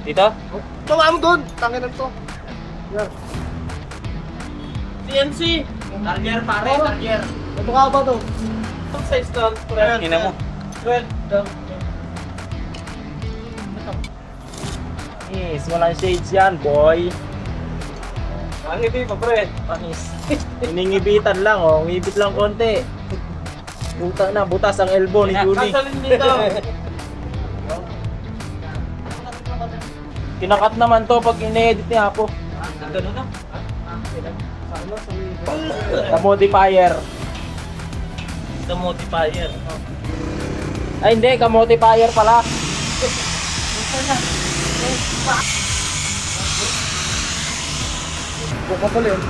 Dito? Tama mo doon! Tangin na to. Yan. CNC. Target pare, target. Ito ka ba to? Ang size to. Ina mo. 12. Yes, walang shades yan, boy. Ang hindi pa pre. Panis. Iningibitan lang, oh. Ngibit lang konti. Buta na, butas ang elbow ni Juni. Kasalin dito. Kinakat naman to pag ine-edit ni Apo. Ganun na. The modifier. The modifier. Ay hindi, ka-modifier pala. Buka pala yun.